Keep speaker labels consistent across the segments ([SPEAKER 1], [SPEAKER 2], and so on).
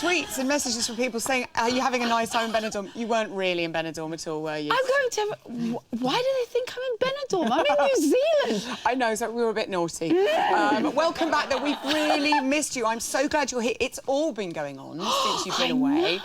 [SPEAKER 1] tweets and messages from people saying, are you having a nice time in Benidorm? You weren't really in Benidorm at all, were you?
[SPEAKER 2] I'm going to... Why do they think I'm in Benidorm? I'm in New Zealand.
[SPEAKER 1] I know, so we were a bit naughty. Welcome back, though. We've really missed you. I'm so glad you're here. It's all been going on since you've been away.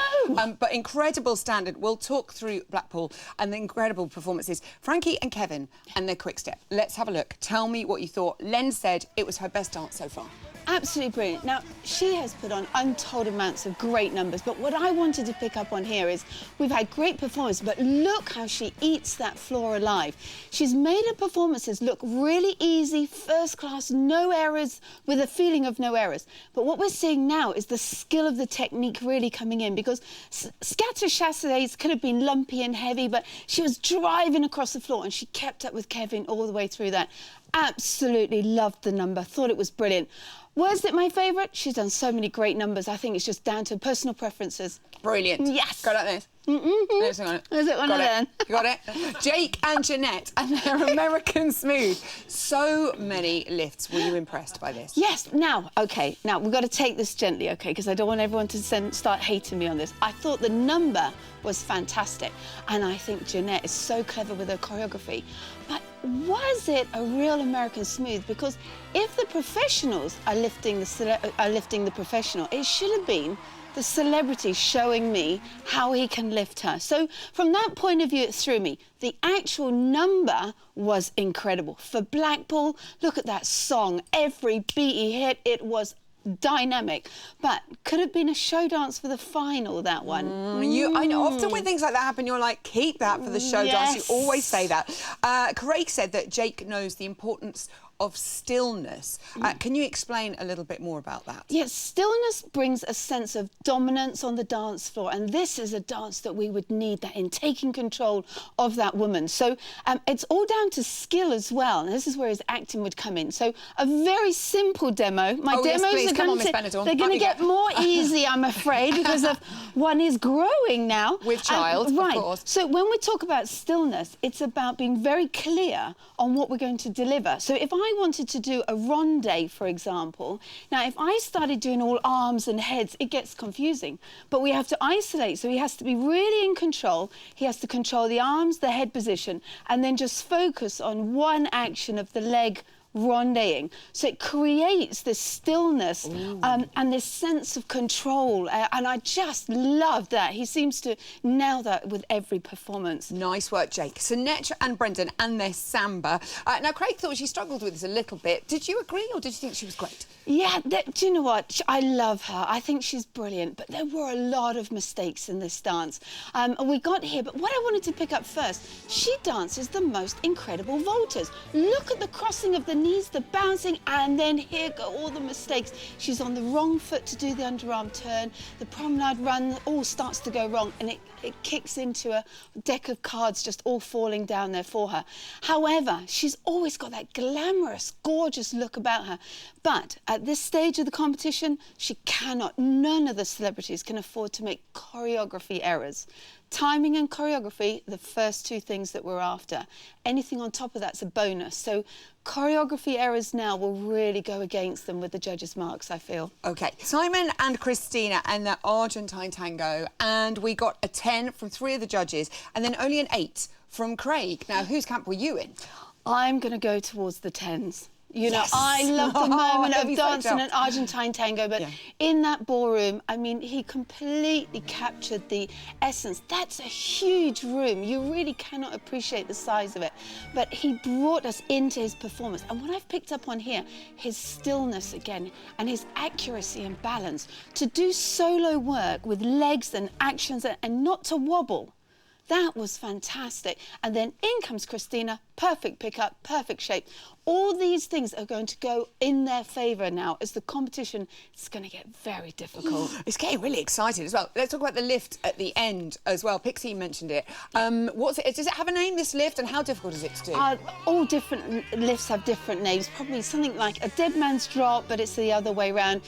[SPEAKER 1] But incredible standard. We'll talk through Blackpool and the incredible performances. Frankie and Kevin and their quick step. Let's have a look. Tell me what you thought. Len said it was her best dance so far.
[SPEAKER 2] Absolutely brilliant. Now, she has put on untold amounts of great numbers, but what I wanted to pick up on here is we've had great performance, but look how she eats that floor alive. She's made her performances look really easy, first class, no errors, with a feeling of no errors. But what we're seeing now is the skill of the technique really coming in, because scatter chassés could have been lumpy and heavy, but she was driving across the floor and she kept up with Kevin all the way through that. Absolutely loved the number, thought it was brilliant. Was it my favourite? She's done so many great numbers. I think it's just down to personal preferences.
[SPEAKER 1] Brilliant.
[SPEAKER 2] Yes.
[SPEAKER 1] Go like this.
[SPEAKER 2] Is it one of them?
[SPEAKER 1] You got it? Jake and Jeanette and their American Smooth. So many lifts. Were you impressed by this?
[SPEAKER 2] Yes. Now, OK, now we've got to take this gently, OK, because I don't want everyone to start hating me on this. I thought the number was fantastic, and I think Jeanette is so clever with her choreography. But was it a real American Smooth? Because if the professionals are lifting the professional, it should have been the celebrity showing me how he can lift her. So from that point of view, it threw me. The actual number was incredible. For Blackpool, look at that song. Every beat he hit, it was dynamic, but could have been a show dance for the final, that one.
[SPEAKER 1] I know, often when things like that happen, you're like, keep that for the show dance. You always say that. Craig said that Jake knows the importance of stillness. Can you explain a little bit more about that?
[SPEAKER 2] Yes, stillness brings a sense of dominance on the dance floor, and this is a dance that we would need that in, taking control of that woman. So it's all down to skill as well, and this is where his acting would come in. So a very simple demo. My demos are going to get more easy, I'm afraid, because one is growing now.
[SPEAKER 1] With child,
[SPEAKER 2] right.
[SPEAKER 1] Of course.
[SPEAKER 2] So when we talk about stillness, it's about being very clear on what we're going to deliver. So if I wanted to do a ronde, for example, now if I started doing all arms and heads, it gets confusing. But we have to isolate, so he has to be really in control. He has to control the arms, the head position, and then just focus on one action of the leg rondeing. So it creates this stillness and this sense of control, and I just love that. He seems to nail that with every performance.
[SPEAKER 1] Nice work, Jake. So Netra and Brendan and their samba. Now, Craig thought she struggled with this a little bit. Did you agree, or did you think she was great?
[SPEAKER 2] Yeah, do you know what? I love her. I think she's brilliant, but there were a lot of mistakes in this dance. We got here, but what I wanted to pick up first, she dances the most incredible vaulters. Look at the crossing of the knees, the bouncing, and then here go all the mistakes. She's on the wrong foot to do the underarm turn. The promenade run all starts to go wrong, and it kicks into a deck of cards just all falling down there for her. However, she's always got that glamorous, gorgeous look about her. But at this stage of the competition, she cannot, none of the celebrities can afford to make choreography errors. Timing and choreography, the first two things that we're after. Anything on top of that's a bonus. So choreography errors now will really go against them with the judges' marks, I feel. OK,
[SPEAKER 1] Simon and Christina and the Argentine tango, and we got a 10 from 3 of the judges, and then only an 8 from Craig. Now, whose camp were you in?
[SPEAKER 2] I'm going to go towards the 10s. You know,
[SPEAKER 1] yes.
[SPEAKER 2] I love the moment of dancing an Argentine tango, but in that ballroom, I mean, he completely captured the essence. That's a huge room. You really cannot appreciate the size of it. But he brought us into his performance. And what I've picked up on here, his stillness again, and his accuracy and balance. To do solo work with legs and actions and not to wobble. That was fantastic. And then in comes Christina, perfect pickup, perfect shape. All these things are going to go in their favour now as the competition is going to get very difficult.
[SPEAKER 1] It's getting really excited as well. Let's talk about the lift at the end as well. Pixie mentioned it. What's it? Does it have a name, this lift, and how difficult is it to do?
[SPEAKER 2] All different lifts have different names. Probably something like a dead man's drop, but it's the other way around.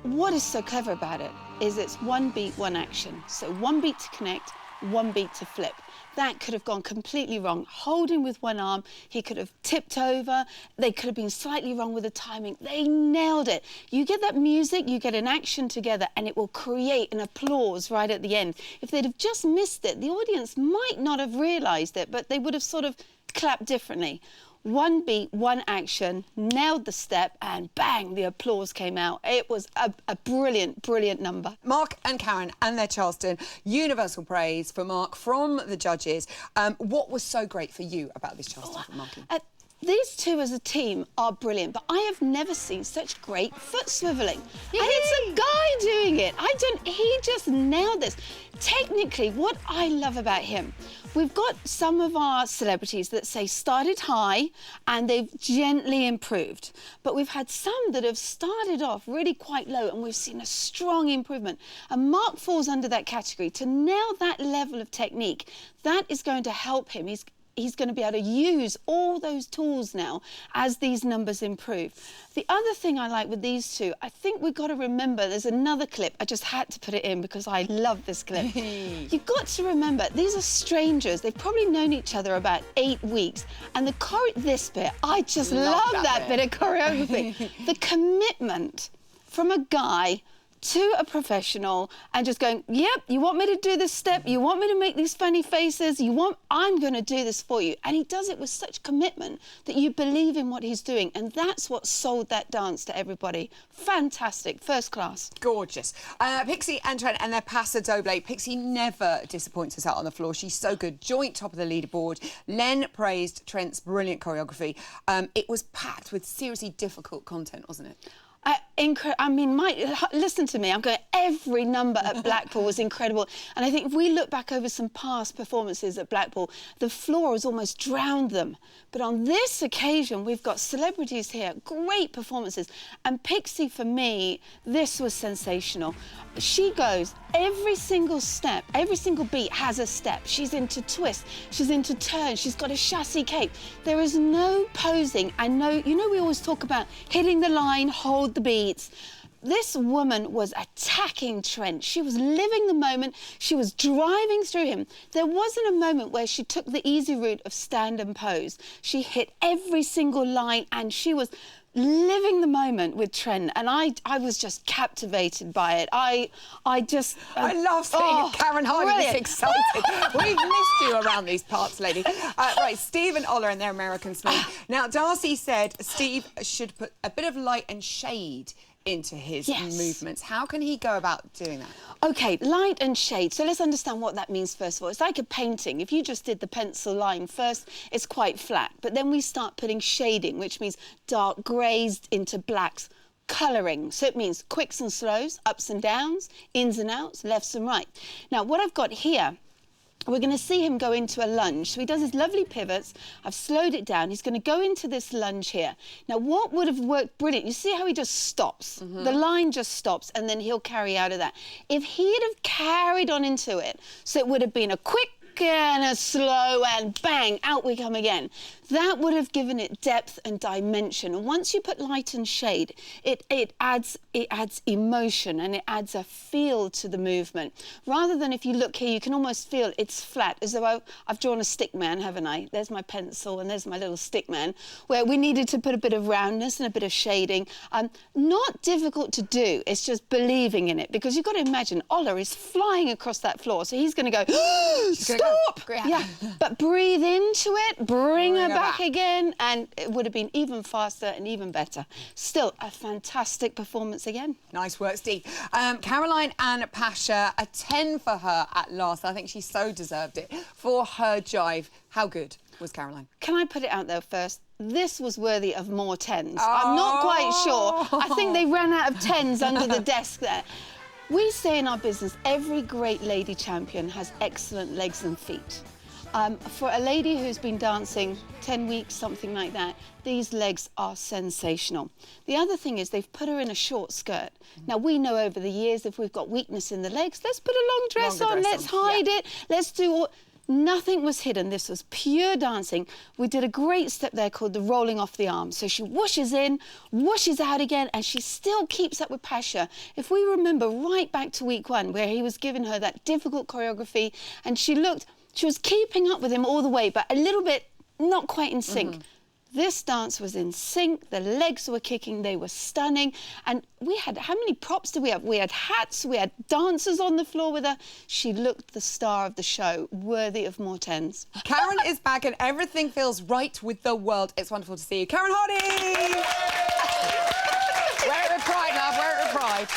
[SPEAKER 2] What is so clever about it is it's one beat, one action. So one beat to connect, one beat to flip. That could have gone completely wrong. Holding with one arm, he could have tipped over. They could have been slightly wrong with the timing. They nailed it. You get that music, you get an action together, and it will create an applause right at the end. If they'd have just missed it, the audience might not have realised it, but they would have sort of clapped differently. One beat, one action, nailed the step, and bang, the applause came out. It was a brilliant, brilliant number.
[SPEAKER 1] Mark and Karen and their Charleston, universal praise for Mark from the judges. What was so great for you about this Charleston from Marky?
[SPEAKER 2] These two as a team are brilliant, but I have never seen such great foot swiveling. And it's a guy doing it. He just nailed this. Technically, what I love about him, we've got some of our celebrities that say started high and they've gently improved. But we've had some that have started off really quite low and we've seen a strong improvement. And Mark falls under that category. To nail that level of technique, that is going to help him. He's going to be able to use all those tools now as these numbers improve. The other thing I like with these two, I think we've got to remember, there's another clip, I just had to put it in because I love this clip. You've got to remember, these are strangers. They've probably known each other about 8 weeks. And this bit, I just love that bit of choreography. The commitment from a guy to a professional and just going, yep, you want me to do this step, you want me to make these funny faces, I'm going to do this for you. And he does it with such commitment that you believe in what he's doing. And that's what sold that dance to everybody. Fantastic, first class.
[SPEAKER 1] Gorgeous. Pixie and Trent and their Paso Doble. Pixie never disappoints us out on the floor. She's so good. Joint top of the leaderboard. Len praised Trent's brilliant choreography. It was packed with seriously difficult content, wasn't it?
[SPEAKER 2] I mean, listen to me. I'm going, every number at Blackpool was incredible. And I think if we look back over some past performances at Blackpool, the floor has almost drowned them. But on this occasion, we've got celebrities here, great performances. And Pixie, for me, this was sensational. She goes, every single step, every single beat has a step. She's into twists, she's into turns, she's got a chassis cape. There is no posing and no, you know, we always talk about hitting the line, hold the beats. This woman was attacking Trent. She was living the moment. She was driving through him. There wasn't a moment where she took the easy route of stand and pose. She hit every single line and she was living the moment with Trent, and I was just captivated by it. I
[SPEAKER 1] love seeing Karen Hardy this excited. We've missed you around these parts, lady. Right, Steve and Ola and their American Swing. Now, Darcy said Steve should put a bit of light and shade into his movements. How can he go about doing that?
[SPEAKER 2] Okay, light and shade. So let's understand what that means first of all. It's like a painting. If you just did the pencil line first, it's quite flat. But then we start putting shading, which means dark greys into blacks. Colouring, so it means quicks and slows, ups and downs, ins and outs, lefts and right. Now, what I've got here, we're going to see him go into a lunge. So he does his lovely pivots. I've slowed it down. He's going to go into this lunge here. Now, what would have worked brilliant, you see how he just stops? The line just stops, and then he'll carry out of that. If he'd have carried on into it, so it would have been a quick and a slow and bang, out we come again. That would have given it depth and dimension. And once you put light and shade, it adds emotion and it adds a feel to the movement. Rather than if you look here, you can almost feel it's flat, as though I've drawn a stick man, haven't I? There's my pencil and there's my little stick man, where we needed to put a bit of roundness and a bit of shading. Not difficult to do, it's just believing in it, because you've got to imagine Ola is flying across that floor, so he's going to go, stop! Yeah, but breathe into it, bring her back again, and it would have been even faster and even better. Still, a fantastic performance again.
[SPEAKER 1] Nice work, Steve. Caroline and Pasha, a 10 for her at last. I think she so deserved it for her jive. How good was Caroline?
[SPEAKER 2] Can I put it out there first? This was worthy of more 10s. I'm not quite sure. I think they ran out of 10s under the desk there. We say in our business, every great lady champion has excellent legs and feet. For a lady who's been dancing 10 weeks, something like that, these legs are sensational. The other thing is they've put her in a short skirt. Now, we know over the years if we've got weakness in the legs, let's put a long dress on, let's hide it, let's do all... Nothing was hidden. This was pure dancing. We did a great step there called the rolling off the arm. So she whooshes in, whooshes out again, and she still keeps up with Pasha. If we remember right back to week 1, where he was giving her that difficult choreography, and she was keeping up with him all the way, but a little bit not quite in sync. This dance was in sync, the legs were kicking, they were stunning, and we had, how many props did we have? We had hats, we had dancers on the floor with her. She looked the star of the show, worthy of more 10s.
[SPEAKER 1] Karen is back and everything feels right with the world. It's wonderful to see you. Karen Hardy! Wear it with pride, love, wear it with pride.